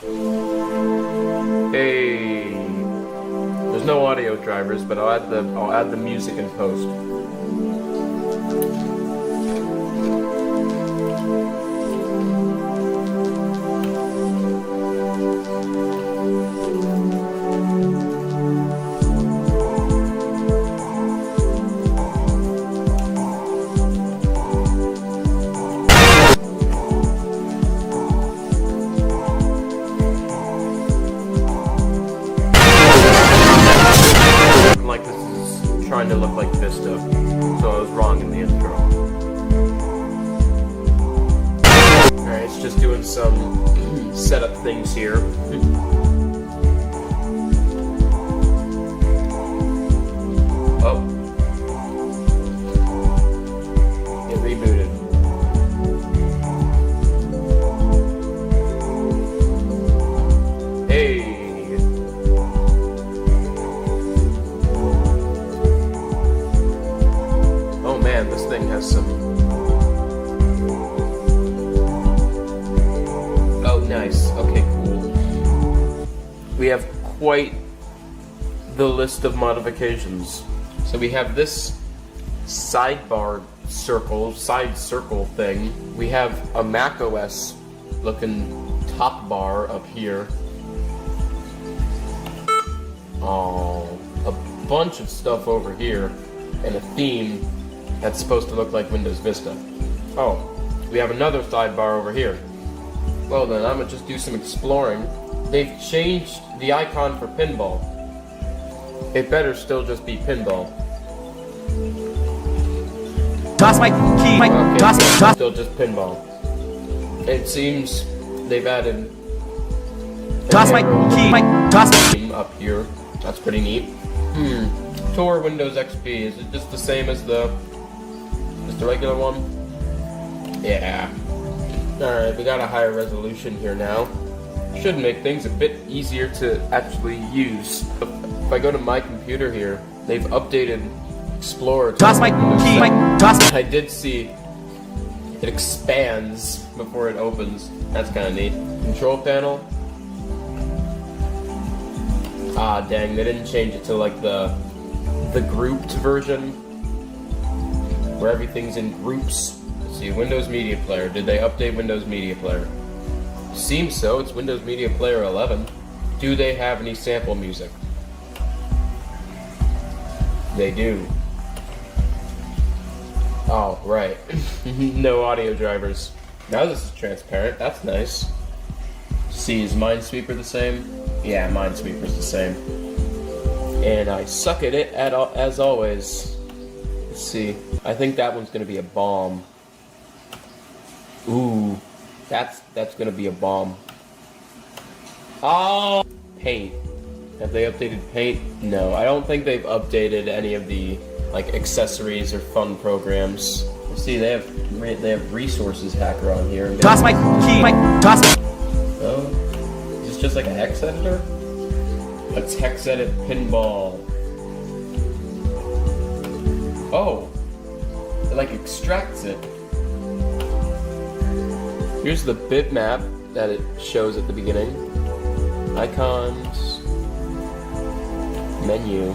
Hey, there's no audio drivers, but I'll add the music in post. Like this is trying to look like Vista, so I was wrong in the intro. Alright, it's just doing some setup things here. Oh. It rebooted. Hey. This thing has some... Oh, nice. Okay, cool. We have quite the list of modifications. So we have this sidebar circle, side circle thing. We have a macOS looking top bar up here. Oh, a bunch of stuff over here, and a theme that's supposed to look like Windows Vista. Oh, we have another sidebar over here. Well then, I'm gonna just do some exploring. They've changed the icon for pinball. It better still just be pinball. Toss my key, Okay, toss it, toss. still just pinball. It seems they've added Toss my key, toss. theme up here. That's pretty neat. Tour Windows XP, is it just the same as the regular one? Yeah. Alright, we got a higher resolution here now. Should make things a bit easier to actually use. If I go to my computer here, they've updated Explorer to Toss my key, toss. I did see it expands before it opens. That's kind of neat. Control panel. Ah, dang, they didn't change it to like the grouped version, where everything's in groups. Let's see, Windows Media Player. Did they update Windows Media Player? Seems so. It's Windows Media Player 11. Do they have any sample music? They do. Oh, right. No audio drivers. Now this is transparent. That's nice. See, is Minesweeper the same? Yeah, Minesweeper's the same. And I suck at it as always. Let's see. I think that one's gonna be a bomb. Ooh, that's gonna be a bomb. Oh, Paint. Have they updated Paint? No, I don't think they've updated any of the like accessories or fun programs. Let's see, they have Resources Hacker on here. Toss my key, toss. Oh, is this just like a hex editor? A text edit pinball. Oh, it like extracts it. Here's the bitmap that it shows at the beginning. Icons, menu.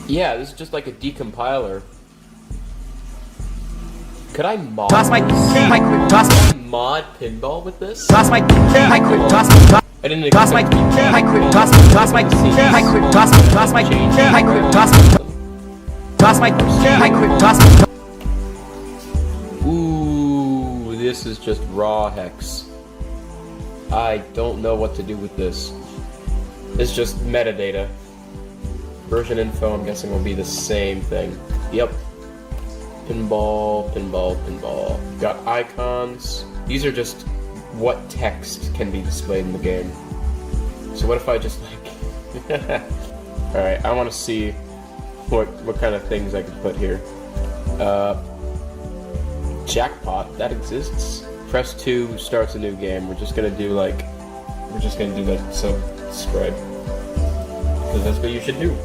Yeah, this is just like a decompiler. Could I mod? Toss my key, toss. Mod pinball with this? Toss my key, toss. I didn't Toss my key, toss. Toss my key, toss. Toss my key, toss. Toss my key, toss. Ooh, this is just raw hex. I don't know what to do with this. It's just metadata. Version info, I'm guessing, will be the same thing. Yep. Pinball, pinball, pinball. Got icons. These are just what text can be displayed in the game. So what if I just like... Alright, I want to see what kind of things I could put here. Jackpot, that exists. Press 2 starts a new game. We're just gonna do like subscribe. Because that's what you should do.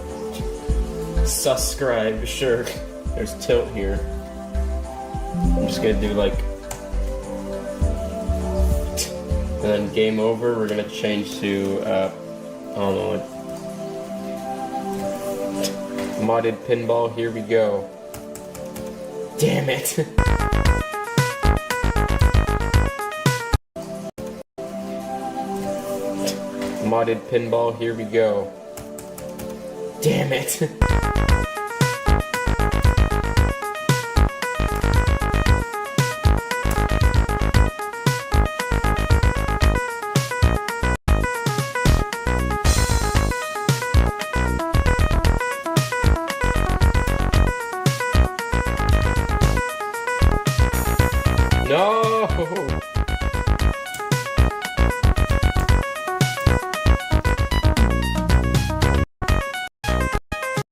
Subscribe, sure. There's tilt here. I'm just gonna do like And then game over, we're gonna change to, I don't know, modded pinball, here we go. Damn it! Modded pinball, here we go. Damn it! No!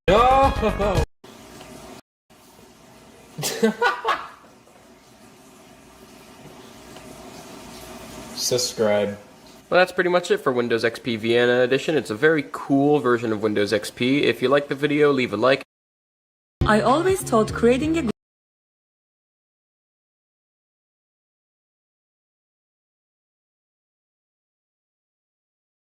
No! Subscribe. Well, that's pretty much it for Windows XP Vienna Edition. It's a very cool version of Windows XP. If you like the video, leave a like. I always thought creating a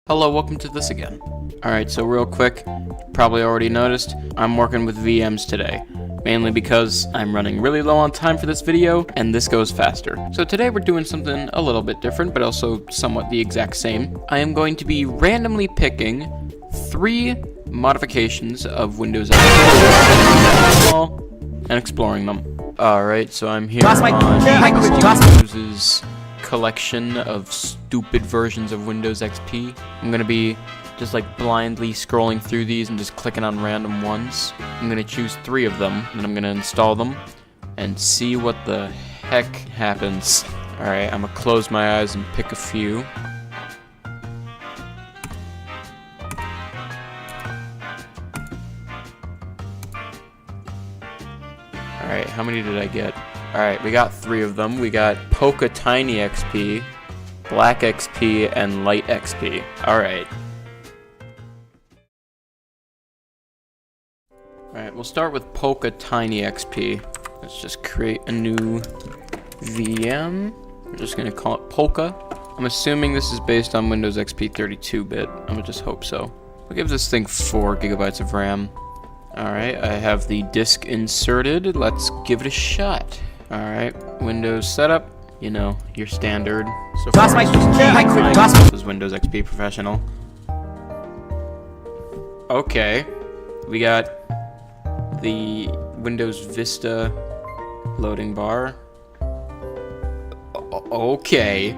Hello, welcome to this again. Alright, so real quick, probably already noticed, I'm working with VMs today. Mainly because I'm running really low on time for this video, and this goes faster. So today we're doing something a little bit different, but also somewhat the exact same. I am going to be randomly picking 3 modifications of Windows XP and exploring them. Alright, so I'm here on Steve's collection of stupid versions of Windows XP. I'm gonna be just like blindly scrolling through these and just clicking on random ones. I'm gonna choose 3 of them, and I'm gonna install them and see what the heck happens. Alright, I'm gonna close my eyes and pick a few. Alright, how many did I get? Alright, we got 3 of them. We got Polka Tiny XP, Black XP, and Light XP. Alright. Alright, we'll start with Polka Tiny XP. Let's just create a new VM. We're just gonna call it Polka. I'm assuming this is based on Windows XP 32-bit. I'm gonna just hope so. We'll give this thing 4 GB of RAM. Alright, I have the disk inserted. Let's give it a shot. Alright, Windows setup, you know, your standard. So far, this is Windows XP Professional. Okay, we got the Windows Vista loading bar. Okay,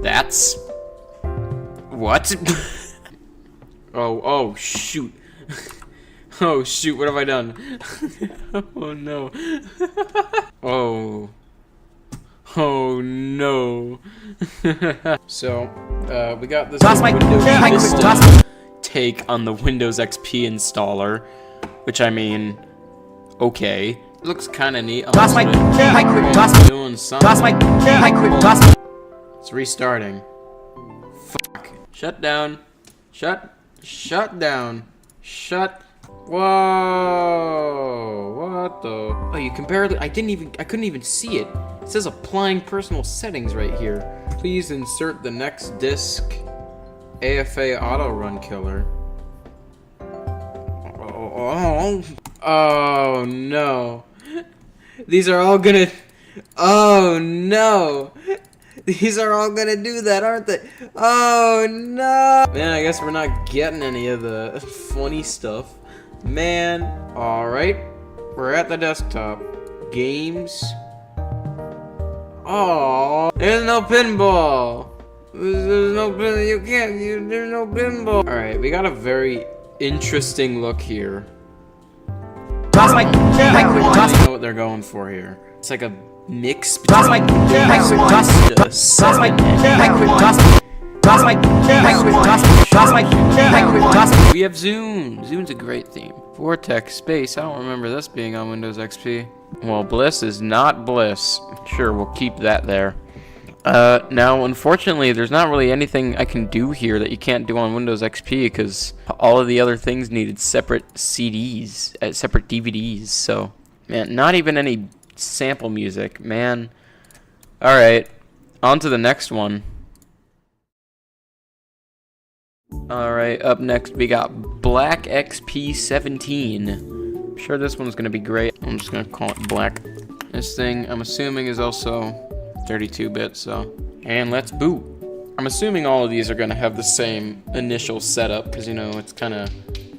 that's... What? Oh, shoot. Oh shoot, what have I done? Oh no. Oh no. So, we got this Windows Vista take on the Windows XP installer, which I mean, okay. It looks kinda neat. Doing something. It's restarting. Fuck. Shut down. Shut down. Shut. Whoa! What the? Oh, you can barely. I couldn't even see it. It says applying personal settings right here. Please insert the next disk. AFA auto run killer. Oh no! These are all gonna. Oh no! These are all gonna do that, aren't they? Oh no! Man, I guess we're not getting any of the funny stuff. Man, alright, we're at the desktop. Games. Oh, there's no pinball. There's no pin. There's no pinball. Alright, we got a very interesting look here. I know what they're going for here. It's like a mix between we have Zune. Zune's a great theme. Vortex Space. I don't remember this being on Windows XP. Well, Bliss is not Bliss. Sure, we'll keep that there. Now, unfortunately, there's not really anything I can do here that you can't do on Windows XP because all of the other things needed separate CDs, separate DVDs. So, man, not even any sample music, man. Alright, on to the next one. Alright, up next we got Black XP 17. I'm sure this one's gonna be great. I'm just gonna call it Black. This thing, I'm assuming, is also 32-bit, so. And let's boot. I'm assuming all of these are gonna have the same initial setup, because, you know, it's kind of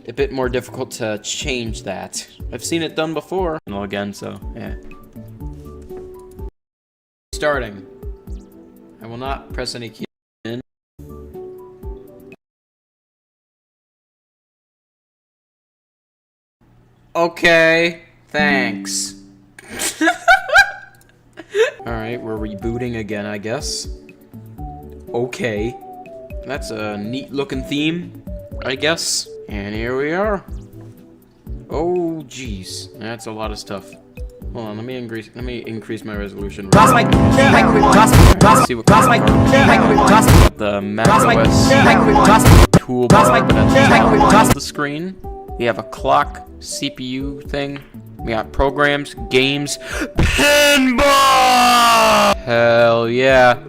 a bit more difficult to change that. I've seen it done before. Well, again, so, yeah. Starting. I will not press any key. Okay, thanks. Alright, we're rebooting again, I guess. Okay. That's a neat looking theme, I guess. And here we are. Oh, jeez. That's a lot of stuff. Hold on, let me increase my resolution. Toss my See what the macOS toolbar, but at the screen. We have a clock, CPU thing. We got programs, games, pinball! Hell yeah.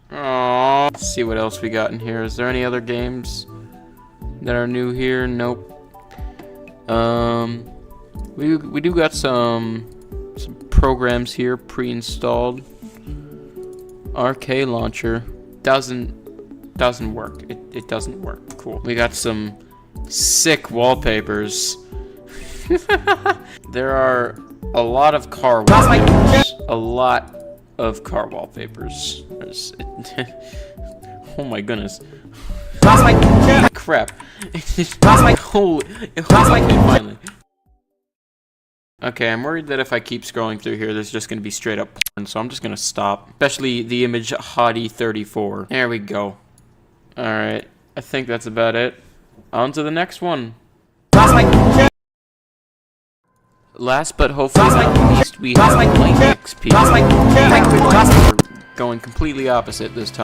Aww. Let's see what else we got in here. Is there any other games that are new here? Nope. We do got some programs here pre-installed. RK launcher doesn't work. It doesn't work. Cool. We got some sick wallpapers. There are a lot of car wallpapers. A lot of car wallpapers. Oh my goodness. Crap. Holy. Finally. Okay, I'm worried that if I keep scrolling through here, there's just going to be straight up porn, so I'm just going to stop. Especially the image Hottie34. There we go. Alright, I think that's about it. On to the next one. Last but hopefully not least, we have Link XP. We're going completely opposite this time.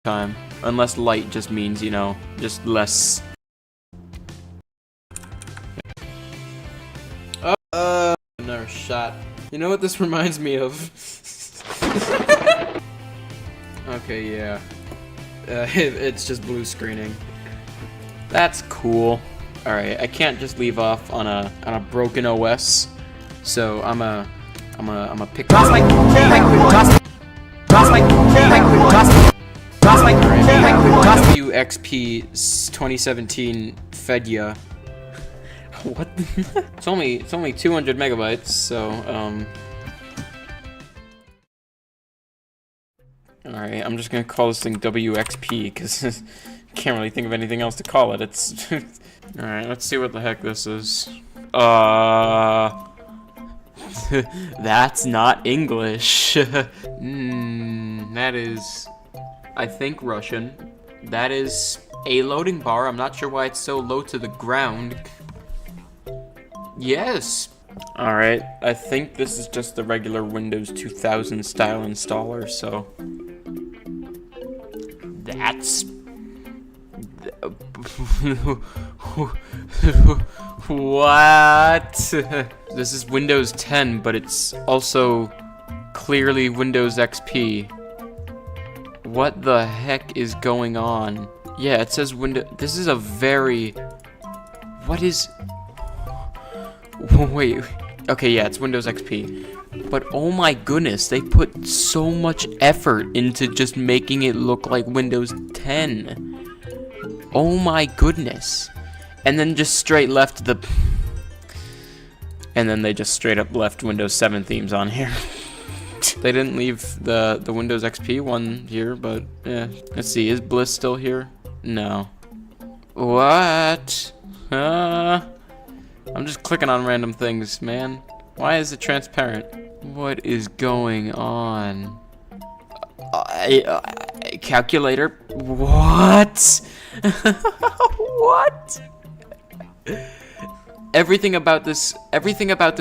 Time. Unless light just means, you know, just less. Another shot. You know what this reminds me of? Okay, yeah. It's just blue screening. That's cool. Alright, I can't just leave off on a broken OS. So I'm a pick WXP 2017 Fedya. What? It's only 200 megabytes, so Alright, I'm just gonna call this thing WXP because can't really think of anything else to call it. It's Alright, let's see what the heck this is. That's not English. That is, I think, Russian. That is a loading bar. I'm not sure why it's so low to the ground. Yes. Alright, I think this is just the regular Windows 2000 style installer, so that's what? This is Windows 10, but it's also clearly Windows XP. What the heck is going on? Yeah, it says Windows. This is a very. What is. Wait. Okay, yeah, it's Windows XP. But oh my goodness, they put so much effort into just making it look like Windows 10. Oh my goodness. And then just straight left the. And then they just straight up left Windows 7 themes on here. They didn't leave the Windows XP one here, but yeah. Let's see, is Bliss still here? No. What? I'm just clicking on random things, man. Why is it transparent? What is going on? Calculator. What? What? Everything about this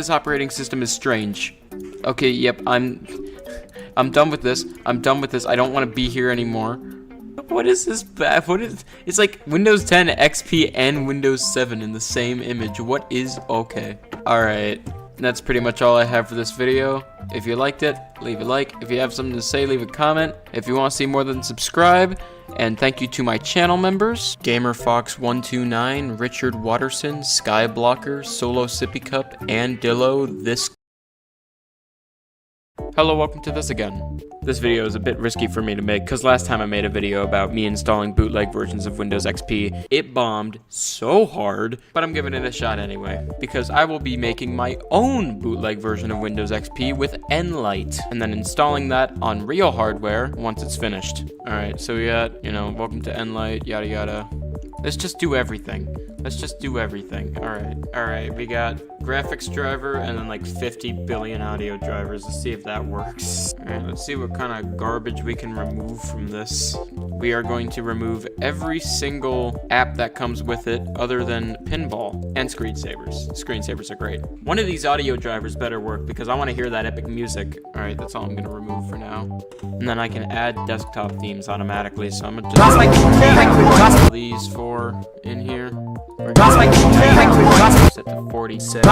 operating system is strange. Okay, yep, I'm done with this. I'm done with this. I don't want to be here anymore. What is this? It's like Windows 10 XP and Windows 7 in the same image. What is okay? All right. That's pretty much all I have for this video. If you liked it, leave a like. If you have something to say, leave a comment. If you want to see more, then subscribe. And thank you to my channel members: GamerFox129, Richard Watterson, Skyblocker, Solo Sippy Cup, and Dillo. Hello, welcome to this again. This video is a bit risky for me to make because last time I made a video about me installing bootleg versions of Windows XP, it bombed so hard, but I'm giving it a shot anyway because I will be making my own bootleg version of Windows XP with Nlight and then installing that on real hardware once it's finished. Alright, so we got, welcome to Nlight, yada yada. Let's just do everything. Let's just do everything. Alright, we got graphics driver and then like 50 billion audio drivers. Let's see if that works. Alright, let's see what kind of garbage we can remove from this. We are going to remove every single app that comes with it other than Pinball and Screensavers. Screensavers are great. One of these audio drivers better work because I want to hear that epic music. Alright, that's all I'm going to remove for now. And then I can add desktop themes automatically, so I'm going to just put these four in here. Set to 46.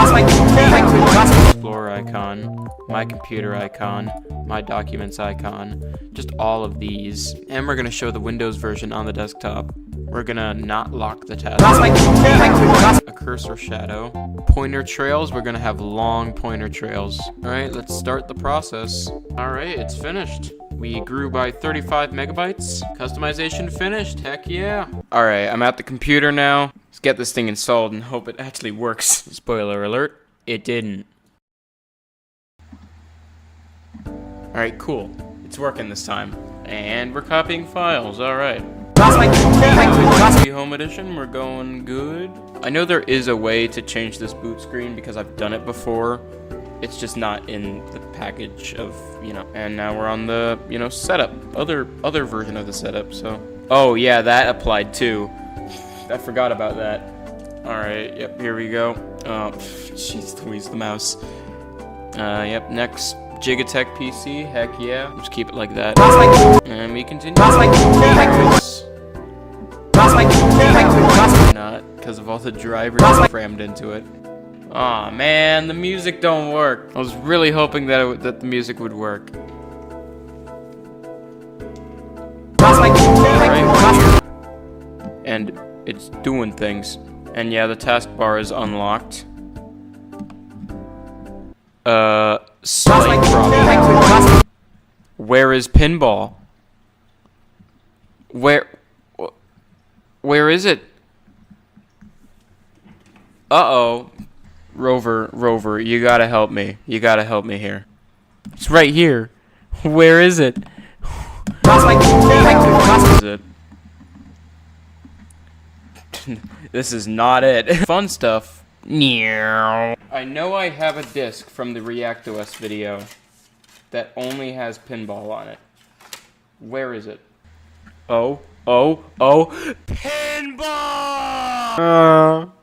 Explorer icon, my computer icon, my documents icon, just all of these. And we're gonna show the Windows version on the desktop. We're gonna not lock the tab. A cursor shadow. Pointer trails, we're gonna have long pointer trails. Alright, let's start the process. Alright, it's finished. We grew by 35 megabytes. Customization finished, heck yeah. Alright, I'm at the computer now. Let's get this thing installed and hope it actually works. Spoiler alert, it didn't. Alright, cool. It's working this time. And we're copying files, alright. Home edition, we're going good. I know there is a way to change this boot screen because I've done it before. It's just not in the package of, and now we're on the, setup. Other version of the setup, so. Oh yeah, that applied too. I forgot about that. Alright, yep, here we go. Oh, jeez Louise, the mouse. Yep, next. Gigatech PC, heck yeah. Just keep it like that. And we continue. Not, because of all the drivers crammed into it. Aw, man, the music don't work. I was really hoping that that the music would work. Right. And it's doing things. And yeah, the taskbar is unlocked. Slight problem. Where is Pinball? Where is it? Uh-oh. Rover, you gotta help me. You gotta help me here. It's right here. Where is it? Is it? This is not it. Fun stuff. I know I have a disc from the ReactOS video that only has Pinball on it. Where is it? Oh. Pinball!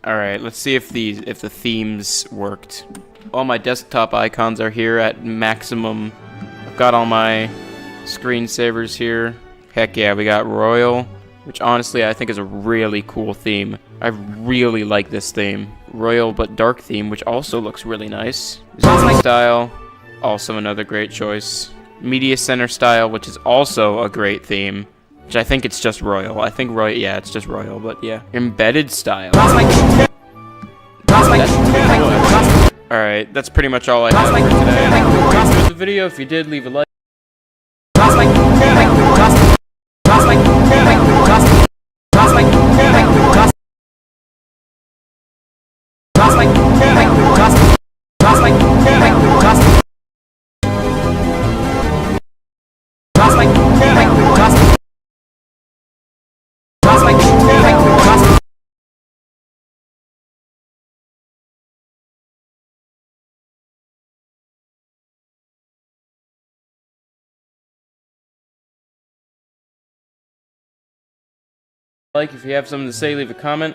Alright, let's see if the themes worked. All my desktop icons are here at maximum. I've got all my screensavers here. Heck yeah, we got Royal, which honestly I think is a really cool theme. I really like this theme. Royal but dark theme, which also looks really nice. Zoom style, also another great choice. Media Center style, which is also a great theme. Which I think it's just Royal. I think yeah, it's just Royal, but yeah. Embedded style. Alright, that's pretty much all I have for today. I hope you enjoyed the video. If you did, leave a like. Like, if you have something to say, leave a comment.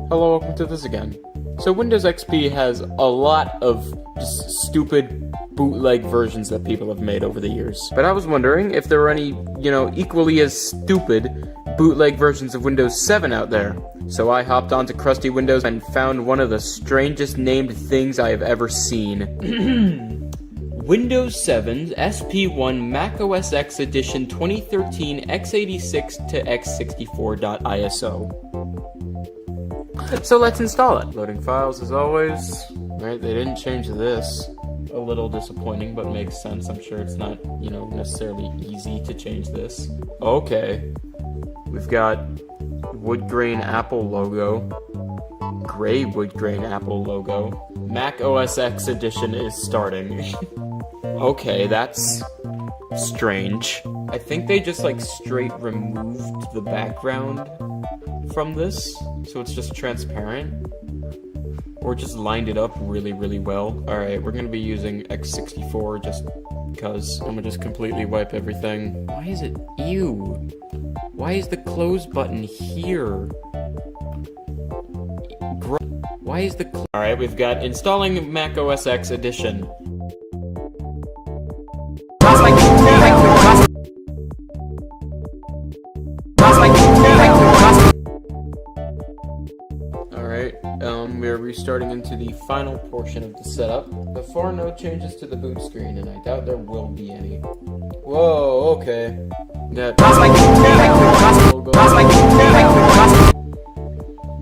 Hello, welcome to this again. So Windows XP has a lot of just stupid bootleg versions that people have made over the years. But I was wondering if there were any, equally as stupid bootleg versions of Windows 7 out there. So I hopped onto Crusty Windows and found one of the strangest named things I have ever seen. Windows 7's SP1 Mac OS X Edition 2013 x86 to x64.iso. So let's install it. Loading files as always. Alright, they didn't change this. A little disappointing, but makes sense. I'm sure it's not, necessarily easy to change this. Okay. We've got wood grain Apple logo. Gray wood grain Apple logo. Mac OS X Edition is starting. Okay, that's strange. I think they just straight removed the background from this, so it's just transparent. Or just lined it up really, really well. Alright, we're gonna be using X64 just because. I'm gonna just completely wipe everything. Why is it? Ew. Why is the close button here? Why is the Alright, we've got installing Mac OS X Edition. Alright, we're restarting into the final portion of the setup. Before, no changes to the boot screen, and I doubt there will be any. Whoa, okay.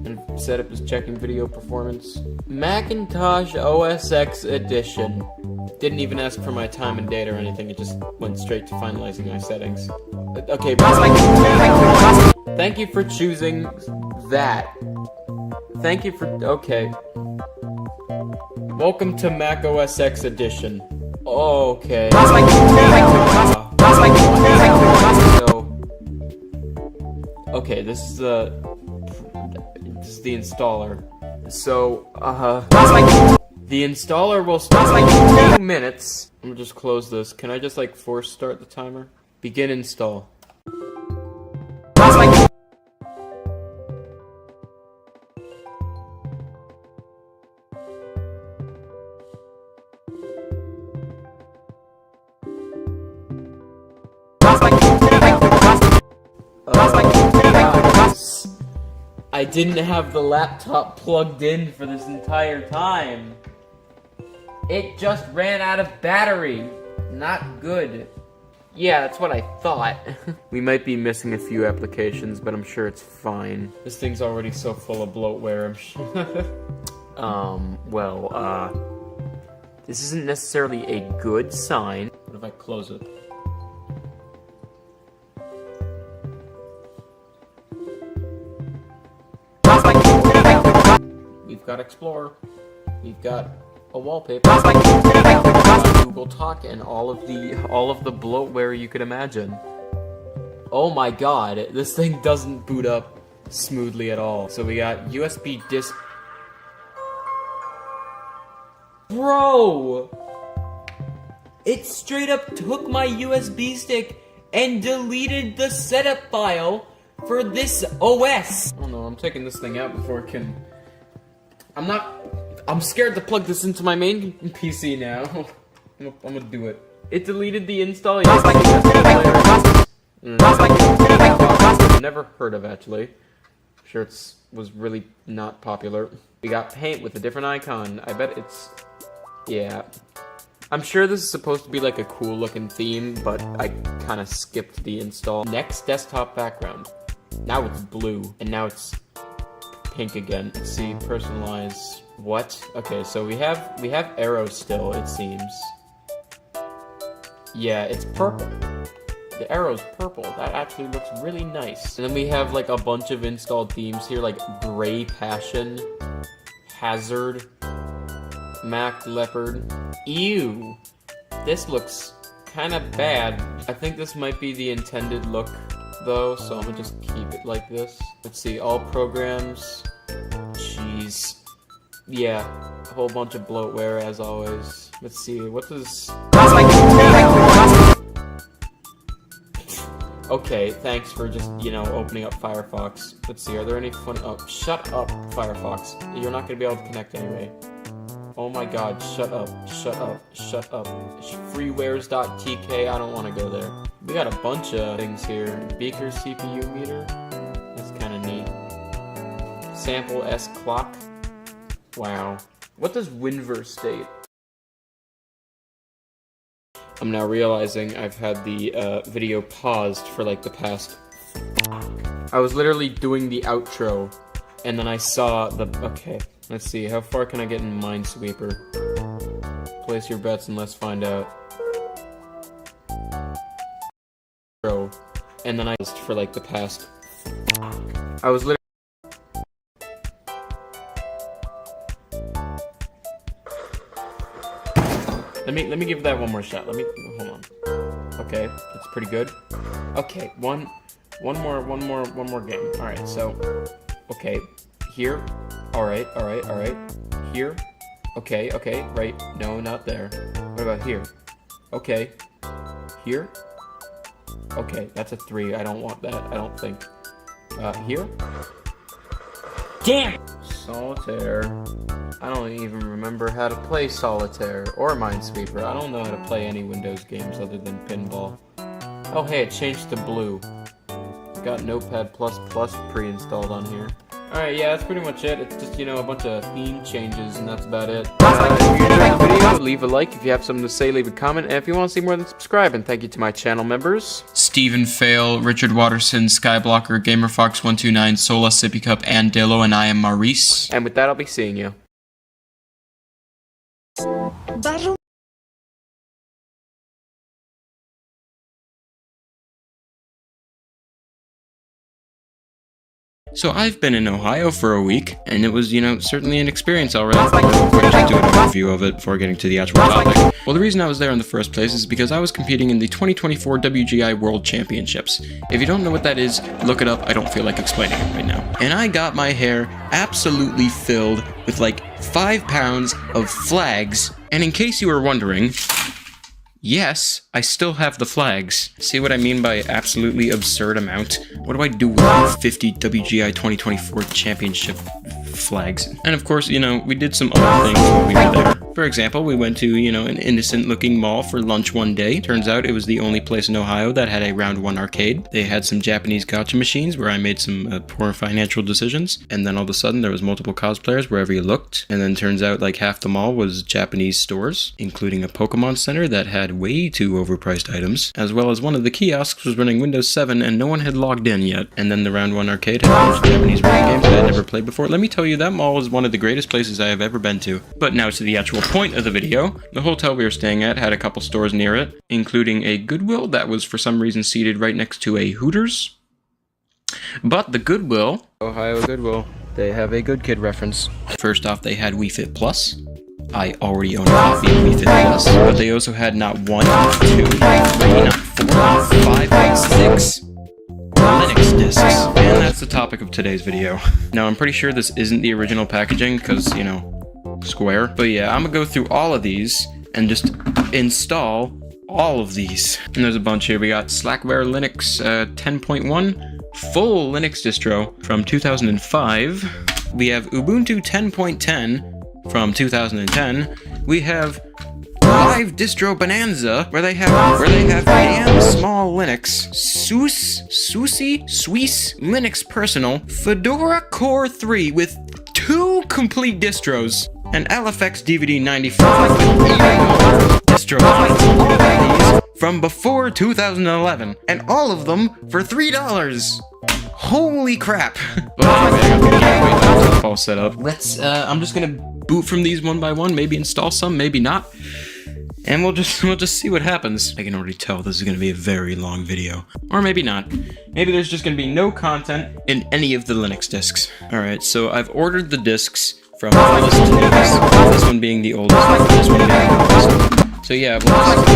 And setup is checking video performance. Macintosh OS X Edition. Didn't even ask for my time and date or anything, it just went straight to finalizing my settings. Okay, thank you for choosing that. Thank you for... okay. Welcome to Mac OS X Edition. Okay. So... okay, this is the installer. So, the installer will start in 2 minutes. I'm gonna just close this. Can I just force start the timer? Begin install. I didn't have the laptop plugged in for this entire time. It just ran out of battery. Not good. Yeah, that's what I thought. We might be missing a few applications, but I'm sure it's fine. This thing's already so full of bloatware, I'm sure. This isn't necessarily a good sign. What if I close it? We've got Explorer. We've got a wallpaper. Google Talk and all of the bloatware you could imagine. Oh my god, this thing doesn't boot up smoothly at all. So we got USB disk. Bro! It straight up took my USB stick and deleted the setup file for this OS. Oh no, I'm taking this thing out before it can... I'm scared to plug this into my main PC now. I'm gonna do it. It deleted the install. Never heard of, actually. I'm sure it was really not popular. We got Paint with a different icon. I bet it's... yeah. I'm sure this is supposed to be a cool looking theme, but I kind of skipped the install. Next desktop background. Now it's blue, and now it's pink again. Let's see, personalize. What? Okay, so we have arrows still, it seems. Yeah, it's purple. The arrow's purple. That actually looks really nice. And then we have a bunch of installed themes here, like Gray Passion, Hazard, Mac Leopard. Ew! This looks kind of bad. I think this might be the intended look, though, so I'm gonna just keep it like this. Let's see, all programs. Jeez. Yeah, a whole bunch of bloatware as always. Let's see, what does... Okay, thanks for just, you know, opening up Firefox. Let's see, are there any fun... Oh, shut up, Firefox. You're not gonna be able to connect anyway. Oh my god, shut up, shut up, shut up. Freewares.tk, I don't want to go there. We got a bunch of things here. Beaker CPU meter. That's kind of neat. Sample S clock. Wow. What does Winver state? I'm now realizing I've had the video paused for like the past... I was literally doing the outro, and then I saw the... Okay, let's see, how far can I get in Minesweeper? Place your bets and let's find out. And then I paused for like the past... I was literally... Let me give that one more shot. Hold on. Okay, that's pretty good. Okay, one more game. All right, so, okay, here. All right. Here. Okay, right. No, not there. What about here? Okay. Here. Okay, that's a 3. I don't want that. I don't think. Here. Damn. Solitaire. I don't even remember how to play Solitaire or Minesweeper. I don't know how to play any Windows games other than Pinball. Oh hey, it changed to blue. Got Notepad++ pre-installed on here. Alright, yeah, that's pretty much it. It's just, you know, a bunch of theme changes, and that's about it. If you enjoyed the video, leave a like. If you have something to say, leave a comment. And if you want to see more, then subscribe. And thank you to my channel members. Stephen Fail, Richard Watterson, Skyblocker, GamerFox129, Sola, Sippy Cup, and Dillo, and I am Maurice. And with that, I'll be seeing you. So I've been in Ohio for a week, and it was, you know, certainly an experience already. We'll quickly do an overview of it before getting to the actual topic. Well, the reason I was there in the first place is because I was competing in the 2024 WGI World Championships. If you don't know what that is, look it up. I don't feel like explaining it right now. And I got my hair absolutely filled with like 5 pounds of flags. And in case you were wondering, yes, I still have the flags. See what I mean by absolutely absurd amount? What do I do with 50 WGI 2024 championship flags? And of course, you know, we did some other things when we were there. For example, we went to, you know, an innocent-looking mall for lunch one day. Turns out it was the only place in Ohio that had a Round 1 arcade. They had some Japanese gacha machines where I made some poor financial decisions. And then all of a sudden, there was multiple cosplayers wherever you looked. And then turns out like half the mall was Japanese stores, including a Pokemon Center that had way too overpriced items, as well as one of the kiosks was running Windows 7 and no one had logged in yet. And then the Round 1 arcade had a bunch of Japanese rhythm games that I had never played before. Let me tell you, that mall was one of the greatest places I have ever been to. But now to the actual point of the video. The hotel we were staying at had a couple stores near it, including a Goodwill that was for some reason seated right next to a Hooters. But the Goodwill, Ohio Goodwill, they have a Good Kid reference. First off, they had Wii Fit Plus. I already own a copy of Wii Fit Plus, but they also had not 1, not 2, not 3, not 4, not 5, not 6 Linux discs. And that's the topic of today's video. Now, I'm pretty sure this isn't the original packaging, because, you know, Square. But yeah, I'm gonna go through all of these and just install all of these. And there's a bunch here. We got Slackware Linux 10.1, full Linux distro from 2005. We have Ubuntu 10.10 from 2010. We have Live Distro Bonanza, where they have damn small Linux, Swiss Linux Personal, Fedora Core 3 with 2 complete distros, and LFX DVD 95 distros. All of these from before 2011, and all of them for $3. Holy crap! But anyway, I got the gateway laptop all set up. I'm just gonna boot from these one by one, maybe install some, maybe not. And we'll just see what happens. I can already tell this is gonna be a very long video. Or maybe not. Maybe there's just gonna be no content in any of the Linux disks. Alright, so I've ordered the disks from oldest to newest. This one being the oldest, this one being the newest. So yeah, we'll just go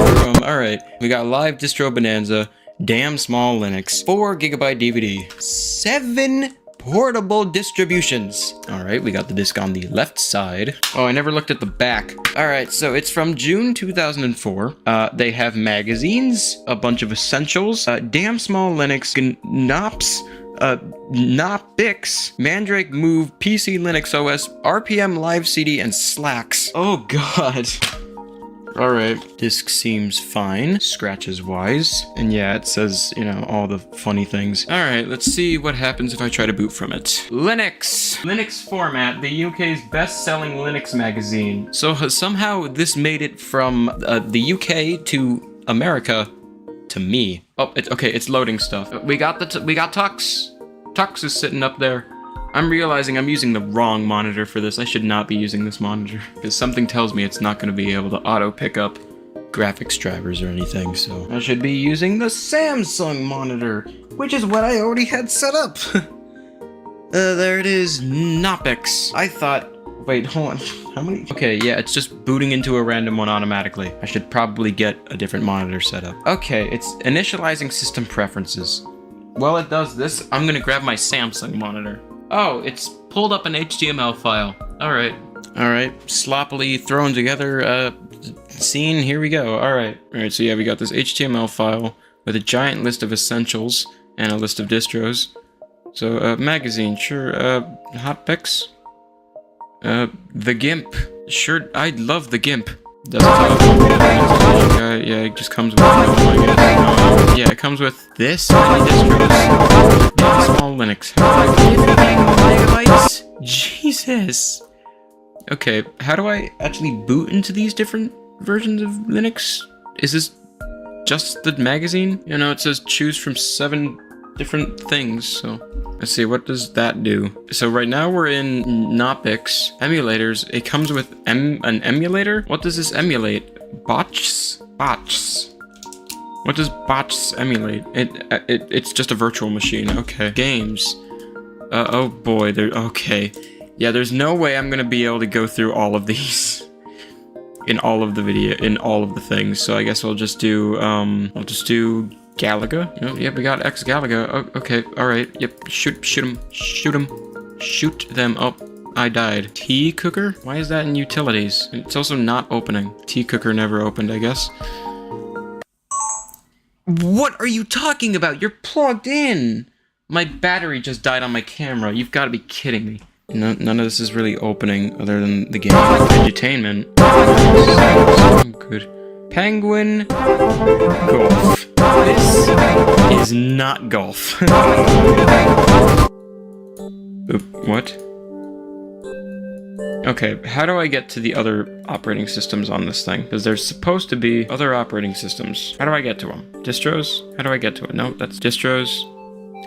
through them. Alright, we got Live Distro Bonanza, damn small Linux, 4 GB DVD, 7 portable distributions. All right, we got the disc on the left side. Oh, I never looked at the back. All right, so it's from June 2004. They have magazines, a bunch of essentials, damn small Linux, GNOPS, Knoppix, Mandrake Move, PC Linux OS, RPM Live CD, and Slacks. Oh god. Alright, disk seems fine, scratches wise, and yeah, it says, you know, all the funny things. Alright, let's see what happens if I try to boot from it. Linux! Linux Format, the UK's best-selling Linux magazine. So somehow this made it from the UK to America to me. Oh, it's loading stuff. We got Tux. Tux is sitting up there. I'm realizing I'm using the wrong monitor for this. I should not be using this monitor, because something tells me it's not going to be able to auto pick up graphics drivers or anything, so I should be using the Samsung monitor, which is what I already had set up. There it is, Knoppix. I thought, wait, hold on, how many? Okay, yeah, it's just booting into a random one automatically. I should probably get a different monitor set up. Okay, it's initializing system preferences. While it does this, I'm gonna grab my Samsung monitor. Oh, it's pulled up an HTML file. Alright, sloppily thrown together, scene, here we go, alright. Alright, so yeah, we got this HTML file with a giant list of essentials and a list of distros. So, magazine, sure, hotfix. The GIMP. Sure, I love the GIMP. Desktop. Yeah, it just comes with, yeah, it comes with this many distros. Small Linux. 50 megabytes? Jesus. Okay, how do I actually boot into these different versions of Linux? Is this just the magazine? You know, it says choose from 7 different things, so let's see, what does that do? So right now we're in Knoppix emulators. It comes with an emulator. What does this emulate? Bots. What does bots emulate? It's just a virtual machine. Okay. Games. Oh boy. Okay. Yeah. There's no way I'm gonna be able to go through all of these in all of the things. So I guess I'll just do Galaga? Oh, yeah, we got X Galaga. Oh, okay, alright. Yep, shoot them. Oh, I died. Tea cooker? Why is that in utilities? It's also not opening. Tea cooker never opened, I guess. What are you talking about? You're plugged in! My battery just died on my camera. You've got to be kidding me. None of this is really opening other than the game. Entertainment. I'm good. Penguin. Golf. This is not golf. What? Okay, how do I get to the other operating systems on this thing? Because there's supposed to be other operating systems. How do I get to them? Distros? How do I get to it? No, that's distros.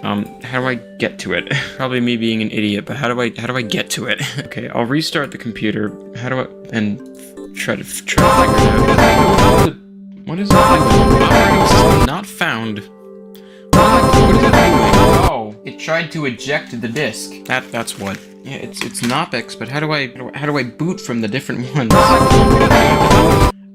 How do I get to it? Probably me being an idiot, but how do I get to it? Okay, I'll restart the computer. How do I, and try to figure it out. What is it doing? Operating system not found. What is it doing? Oh, it tried to eject the disk. That's what. Yeah, it's Knoppix, but how do I boot from the different ones?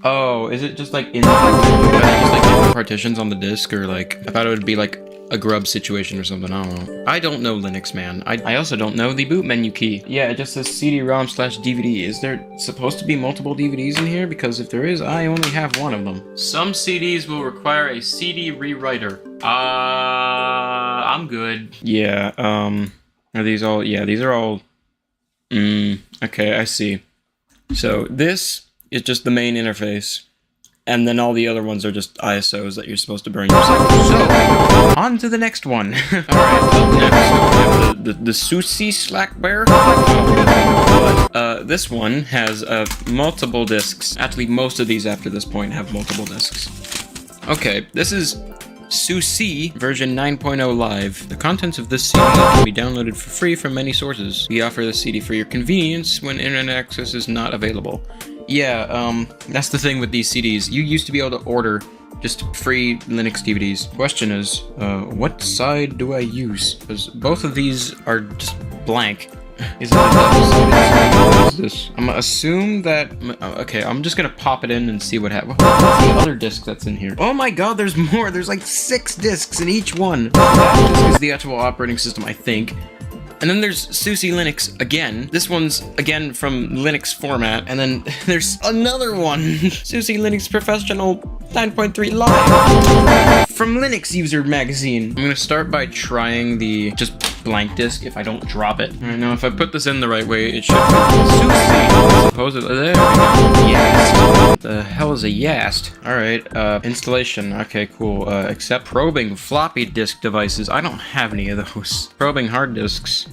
Oh, is it just like in different partitions on the disk, or like I thought it would be like a grub situation or something, I don't know. I don't know Linux, man. I also don't know the boot menu key. Yeah, it just says CD-ROM/DVD. Is there supposed to be multiple DVDs in here? Because if there is, I only have one of them. Some CDs will require a CD rewriter. I'm good. Yeah, are these all? Yeah, these are all... okay, I see. So this is just the main interface. And then all the other ones are just ISOs that you're supposed to burn yourself. So, on to the next one. Alright, up next, we have the Susi Slack Bear. This one has multiple discs. Actually, most of these after this point have multiple discs. Okay, this is Susi version 9.0 Live. The contents of this CD can be downloaded for free from many sources. We offer the CD for your convenience when internet access is not available. Yeah, that's the thing with these CDs. You used to be able to order just free Linux DVDs. Question is, what side do I use? Because both of these are just blank. Is it the double sided? What is this? I'm gonna assume that... Okay, I'm just gonna pop it in and see what happens. What's the other disc that's in here? Oh my god, there's more! There's like 6 discs in each one! That disc is the actual operating system, I think. And then there's SUSE Linux again. This one's again from Linux format. And then there's another one. SUSE Linux Professional 9.3 Live from Linux User Magazine. I'm gonna start by trying the just blank disk if I don't drop it. Alright, now if I put this in the right way, it should be SUSE. Supposedly, there we go. Yast. What the hell is a Yast? Alright, installation. Okay, cool. Accept probing floppy disk devices. I don't have any of those. Probing hard disks.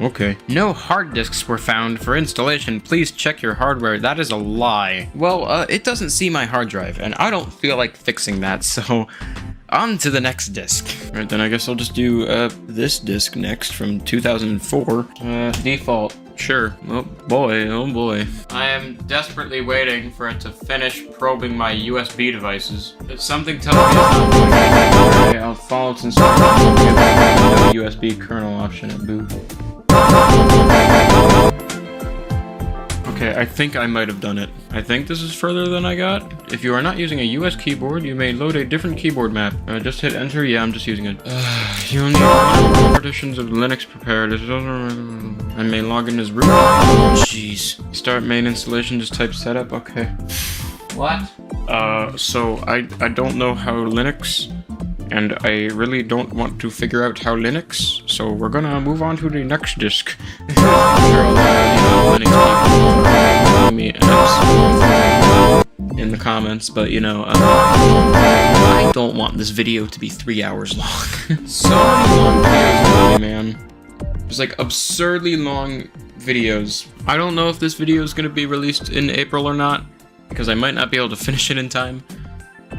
Okay. No hard disks were found for installation. Please check your hardware. That is a lie. Well, it doesn't see my hard drive, and I don't feel like fixing that, so on to the next disc. Alright, then I guess I'll just do this disc next from 2004. Default. Sure. Oh boy, oh boy. I am desperately waiting for it to finish probing my USB devices. If something tells me it's not doing it, okay, I'll follow its instructions. No USB kernel option at boot. Okay, I think I might have done it. I think this is further than I got. If you are not using a US keyboard, you may load a different keyboard map. Just hit enter. Yeah, I'm just using it. You'll need partitions of Linux prepared. I may log in as root. Jeez. Start main installation, just type setup. Okay. What? So I don't know how Linux, and I really don't want to figure out how Linux, so we're gonna move on to the next disk. In the comments, but you know, I don't want this video to be 3 hours long. So many long videos, man. Just like absurdly long videos. I don't know if this video is gonna be released in April or not, because I might not be able to finish it in time.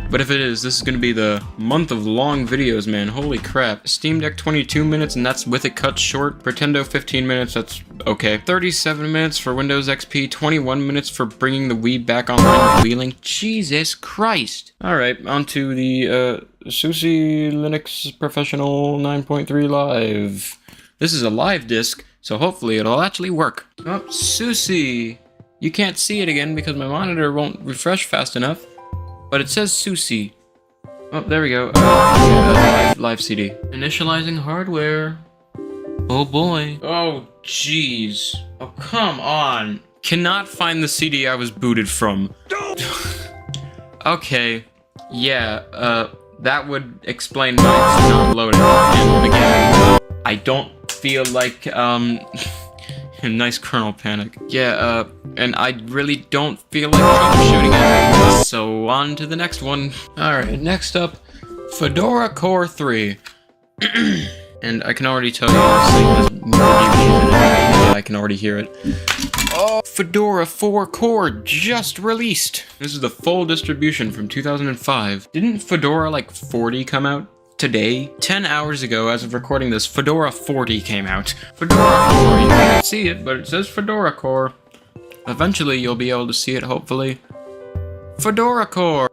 But if it is, this is going to be the month of long videos, man. Holy crap. Steam Deck 22 minutes, and that's with it cut short. Pretendo 15 minutes, that's okay. 37 minutes for Windows XP. 21 minutes for bringing the Wii back online with Wheeling. Jesus Christ. Alright, on to the SUSE Linux Professional 9.3 Live. This is a live disc, so hopefully it'll actually work. Oh, SUSE. You can't see it again because my monitor won't refresh fast enough. But it says SUSE. Oh, there we go. Live CD. Initializing hardware. Oh boy. Oh, jeez. Oh, come on. Cannot find the CD I was booted from. Okay. Yeah, that would explain why it's not loading. And again, I don't feel like, nice kernel panic. Yeah, and I really don't feel like troubleshooting it. So on to the next one. Alright, next up, Fedora Core 3. And I can already tell you this thing has more DVDs in it. Yeah, I can already hear it. Oh, Fedora 4 Core just released. This is the full distribution from 2005. Didn't Fedora like 40 come out? Today, 10 hours ago, as of recording this, Fedora 40 came out. Fedora Core, you can't see it, but it says Fedora Core. Eventually, you'll be able to see it, hopefully. Fedora Core!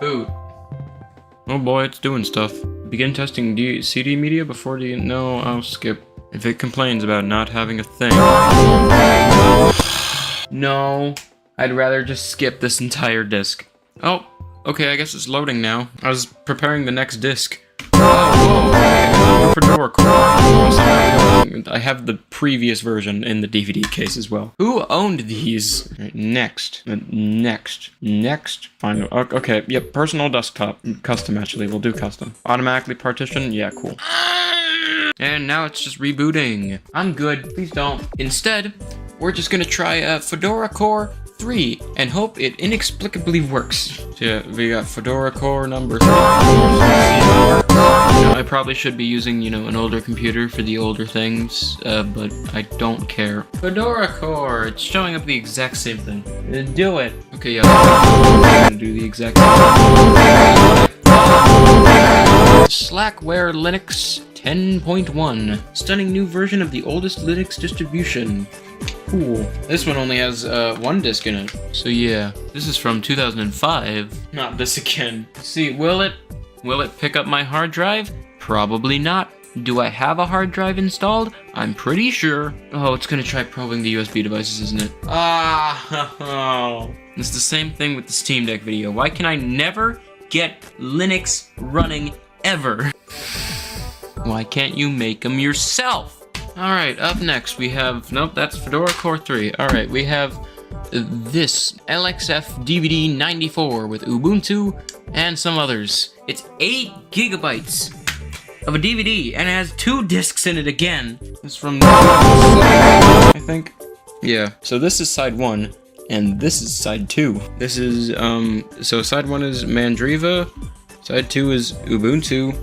Boot. Oh boy, it's doing stuff. Begin testing CD media before the... No, I'll skip. If it complains about not having a thing... No. I'd rather just skip this entire disc. Oh, okay, I guess it's loading now. I was preparing the next disc. Oh, whoa, okay. Fedora Core. Also, I have the previous version in the DVD case as well. Who owned these? Right, next. Final. Okay, yep, personal desktop. Custom, actually. We'll do custom. Automatically partition? Yeah, cool. And now it's just rebooting. I'm good. Please don't. Instead, we're just gonna try Fedora Core 3 and hope it inexplicably works. So yeah, we got Fedora Core number 3. I probably should be using, you know, an older computer for the older things, but I don't care. Fedora Core, it's showing up the exact same thing. Do it. Okay, yeah, I'm gonna do the exact same thing. Slackware Linux 10.1. Stunning new version of the oldest Linux distribution. Cool. This one only has one disk in it. So yeah, this is from 2005. Not this again. See, will it pick up my hard drive? Probably not. Do I have a hard drive installed? I'm pretty sure. Oh, it's gonna try probing the USB devices, isn't it? Oh. It's the same thing with the Steam Deck video. Why can I never get Linux running ever? Why can't you make them yourself? Alright, up next we have, nope, that's Fedora Core 3. Alright, we have this LXF DVD 94 with Ubuntu and some others. It's 8 gigabytes of a DVD and it has 2 discs in it again. It's from I think. Yeah, so this is side 1 and this is side 2. This is, so side 1 is Mandriva, side 2 is Ubuntu,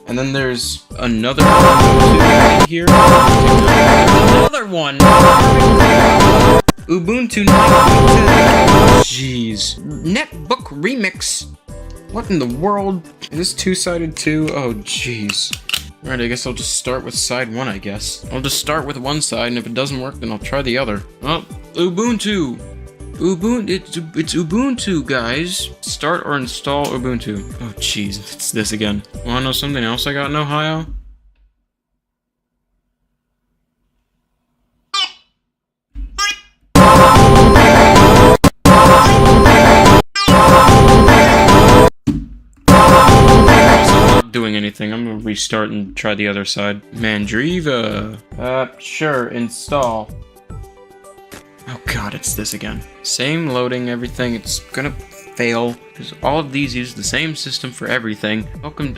and then there's another Ubuntu here. There's another one! Ubuntu 9.2. Jeez. Netbook Remix. What in the world? Is this two-sided too? Oh, jeez. Alright, I guess I'll just start with side 1, I guess. I'll just start with one side, and if it doesn't work, then I'll try the other. Oh, Ubuntu! It's Ubuntu, guys. Start or install Ubuntu. Oh, jeez, it's this again. Wanna know something else I got in Ohio? Doing anything. I'm gonna restart and try the other side. Mandriva. Sure, install. Oh god, it's this again. Same loading, everything. It's gonna fail because all of these use the same system for everything. Welcome.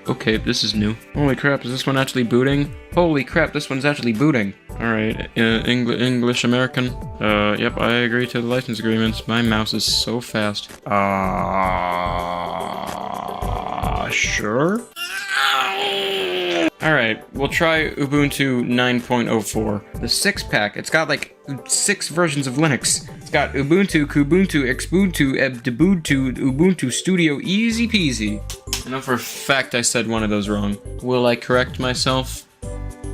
Okay, this is new. Holy crap, is this one actually booting? Holy crap, this one's actually booting. Alright, English American. Yep, I agree to the license agreements. My mouse is so fast. Sure? Alright, we'll try Ubuntu 9.04. The 6-pack, it's got like 6 versions of Linux. It's got Ubuntu, Kubuntu, Xbuntu, Ebdubuntu, Ubuntu Studio, easy peasy. I know for a fact I said one of those wrong. Will I correct myself?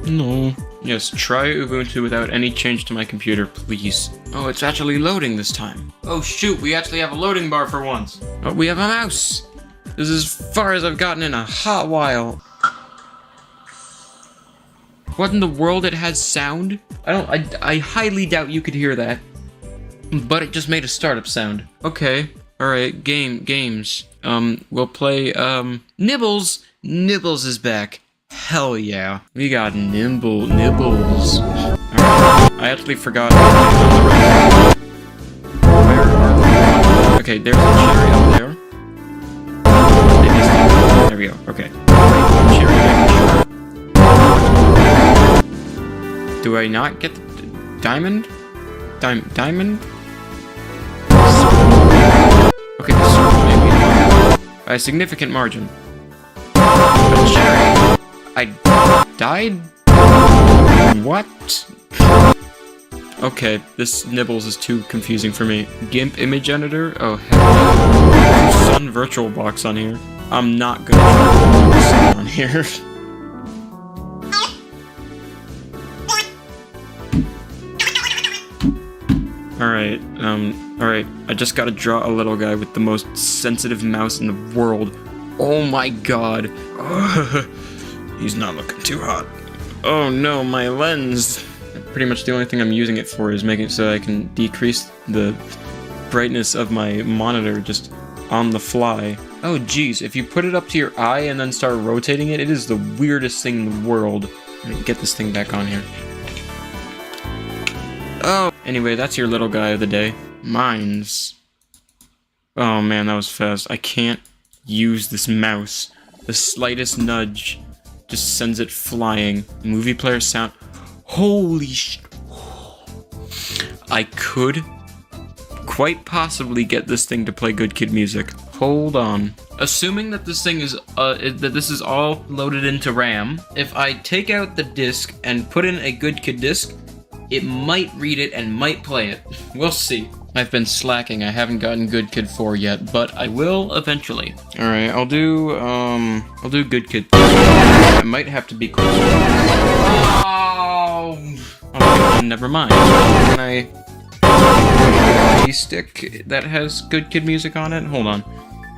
No. Yes, try Ubuntu without any change to my computer, please. Oh, it's actually loading this time. Oh shoot, we actually have a loading bar for once. Oh, we have a mouse. This is as far as I've gotten in a hot while. What in the world? It has sound? I highly doubt you could hear that. But it just made a startup sound. Okay. Alright, games. We'll play, Nibbles! Nibbles is back. Hell yeah. We got Nibbles. Alright, I actually forgot. Where are we? Okay, there's a cherry up there. There we go, okay. Cherry making sure. Do I not get the diamond? Diamond? Okay, the circle maybe by a significant margin. But cherry. I died? What? Okay, this Nibbles is too confusing for me. GIMP image editor? Oh heck yeah. Sun VirtualBox on here. I'm not gonna try this on here. Alright, I just gotta draw a little guy with the most sensitive mouse in the world. Oh my god. He's not looking too hot. Oh no, my lens. Pretty much the only thing I'm using it for is making it so I can decrease the brightness of my monitor just on the fly. Oh geez, if you put it up to your eye and then start rotating it, it is the weirdest thing in the world. Let me get this thing back on here. Oh, anyway, that's your little guy of the day. Mines. Oh man, that was fast. I can't use this mouse. The slightest nudge just sends it flying. Movie player sound. Holy sh... I could quite possibly get this thing to play Good Kid music. Hold on. Assuming that this thing is, that this is all loaded into RAM, if I take out the disc and put in a Good Kid disc, it might read it and might play it. We'll see. I've been slacking. I haven't gotten Good Kid 4 yet, but I will eventually. Alright, I'll do Good Kid 3. I might have to be closer. Oh! Okay, never mind. Can I... stick that has Good Kid music on it? Hold on.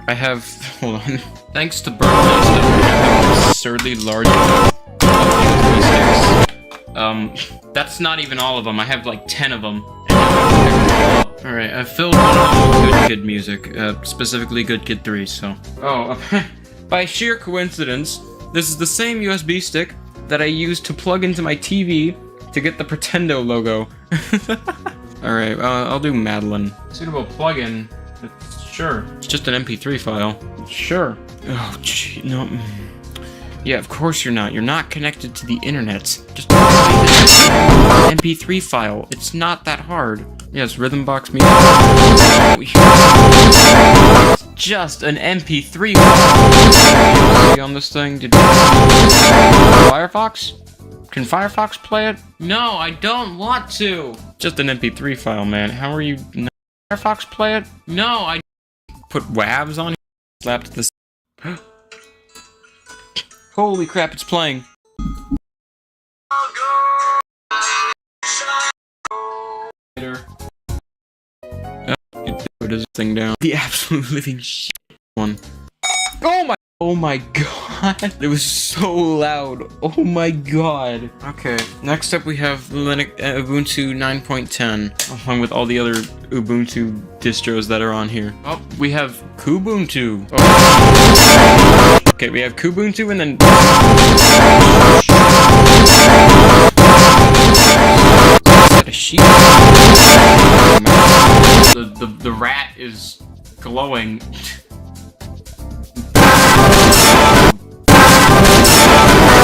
I have... hold on. Thanks to Burn, I have absurdly large sticks. That's not even all of them. I have like 10 of them. Alright, I filled one of them with Good Kid music, specifically Good Kid 3, so... Oh, by sheer coincidence, this is the same USB stick that I used to plug into my TV to get the Pretendo logo. Alright, I'll do Madeline. Suitable plugin. Sure. It's just an MP3 file. Sure. Oh, gee, no. Yeah, of course you're not. You're not connected to the internet. Just MP3 file. It's not that hard. Yes, Rhythmbox Media. It's just an MP3 file. On this thing, did Firefox? Can Firefox play it? No, I don't want to. Just an MP3 file, man. How are you? Firefox play it? No, I put WAVs on. Slapped this. Holy crap! It's playing. Put this thing down. The absolute living shit one. Oh my god. It was so loud. Oh my god. Okay, next up we have Linux Ubuntu 9.10, along with all the other Ubuntu distros that are on here. Oh, we have Kubuntu. Oh. Okay, we have Kubuntu and then a sheep. The rat is glowing.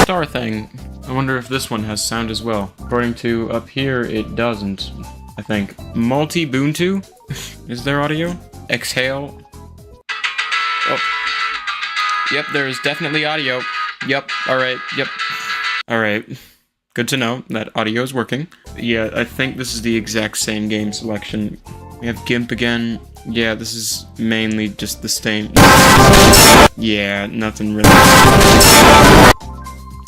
Star thing. I wonder if this one has sound as well. According to up here, it doesn't. I think. Multi-Buntu? Is there audio? Exhale. Oh. Yep, there is definitely audio. Yep, alright, yep. Alright. Good to know that audio is working. Yeah, I think this is the exact same game selection. We have GIMP again. Yeah, this is mainly just the same. Yeah, nothing really.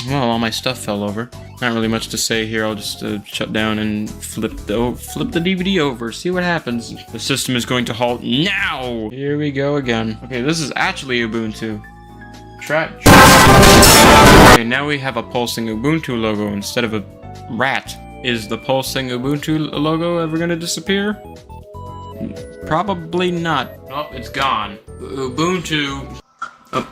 Well, all my stuff fell over. Not really much to say here. I'll just shut down and flip the DVD over. See what happens. The system is going to halt now. Here we go again. Okay, this is actually Ubuntu. Okay, now we have a pulsing Ubuntu logo instead of a rat. Is the pulsing Ubuntu logo ever gonna disappear? Probably not. Oh, it's gone. Ubuntu. Oh.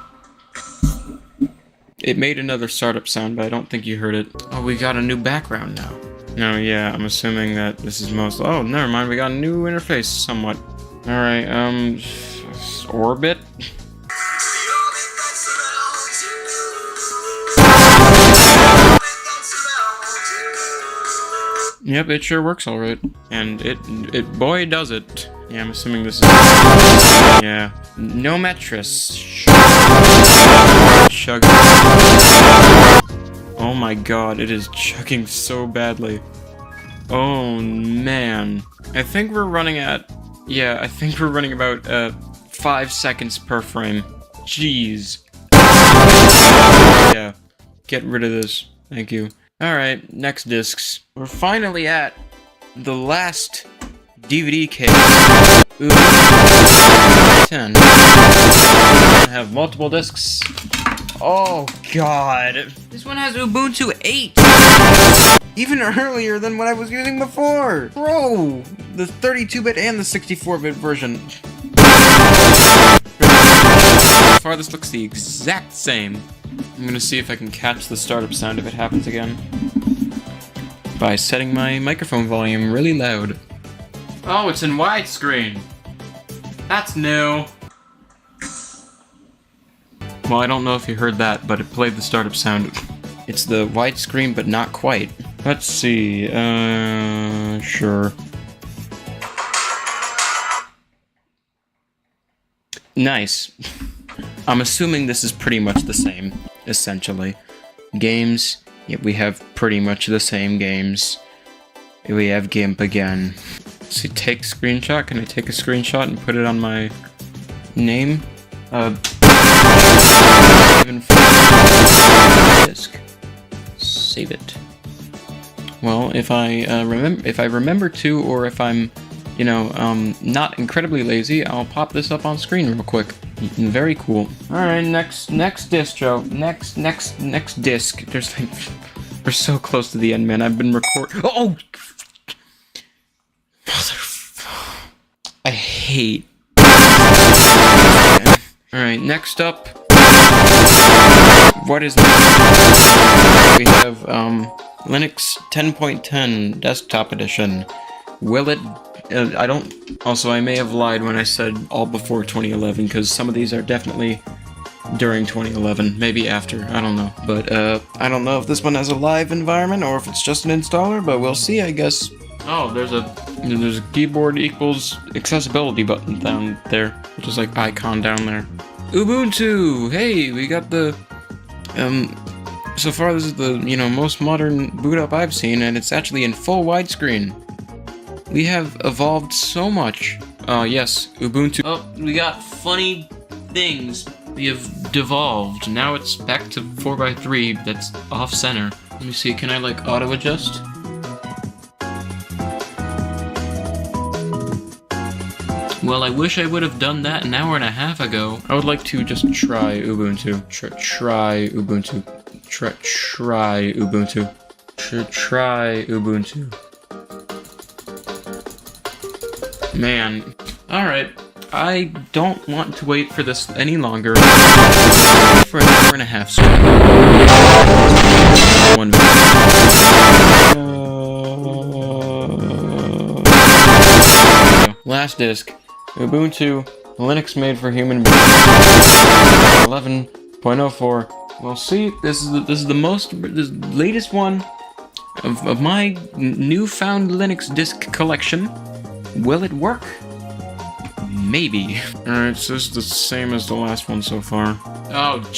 It made another startup sound, but I don't think you heard it. Oh, we got a new background now. No, yeah, I'm assuming that this is most. Oh, never mind. We got a new interface, somewhat. All right. Orbit. Yep, it sure works all right. And it boy does it. Yeah, I'm assuming this is... Yeah. No mattress. Chug. Oh my god, it is chugging so badly. Oh man. I think we're running at... Yeah, I think we're running about 5 seconds per frame. Jeez. Yeah. Get rid of this. Thank you. Alright, next discs. We're finally at the last DVD case. Ooh. 10. I have multiple discs. Oh god. This one has Ubuntu 8. Even earlier than what I was using before. Bro, the 32-bit and the 64-bit version. So far, this looks the exact same. I'm gonna see if I can catch the startup sound if it happens again. By setting my microphone volume really loud. Oh, it's in widescreen. That's new. Well, I don't know if you heard that, but it played the startup sound. It's the widescreen, but not quite. Let's see, sure. Nice. I'm assuming this is pretty much the same, essentially. Games, yeah, we have pretty much the same games. We have GIMP again. Let's see, take screenshot. Can I take a screenshot and put it on my name? Even disk. Save it. Well, if I remember to, or if I'm, you know, not incredibly lazy, I'll pop this up on screen real quick. Very cool. All right, next distro. Next disc. There's like, we're so close to the end, man. I've been Oh, I hate. All right, next up, What is that? We have Linux 10.10 Desktop Edition. Will it? I don't. Also, I may have lied when I said all before 2011, because some of these are definitely during 2011, maybe after. I don't know. But I don't know if this one has a live environment or if it's just an installer. But we'll see, I guess. Oh, there's a keyboard equals accessibility button down there, which is like icon down there. Ubuntu! Hey, we got the, so far this is the, most modern boot up I've seen, and it's actually in full widescreen. We have evolved so much. Yes, Ubuntu. Oh, we got funny things. We have devolved. Now it's back to 4x3 that's off-center. Let me see, can I, like, auto-adjust? Well, I wish I would have done that an hour and a half ago. I would like to just try Ubuntu. Try Ubuntu. Try Ubuntu. Try Ubuntu. Man. Alright. I don't want to wait for this any longer. For an hour and a half straight. 1 minute. Last disk. Ubuntu, Linux made for human beings. 11.04. Well, see, this is the latest one of my newfound Linux disk collection. Will it work? Maybe. Alright, so this is the same as the last one so far. Oh,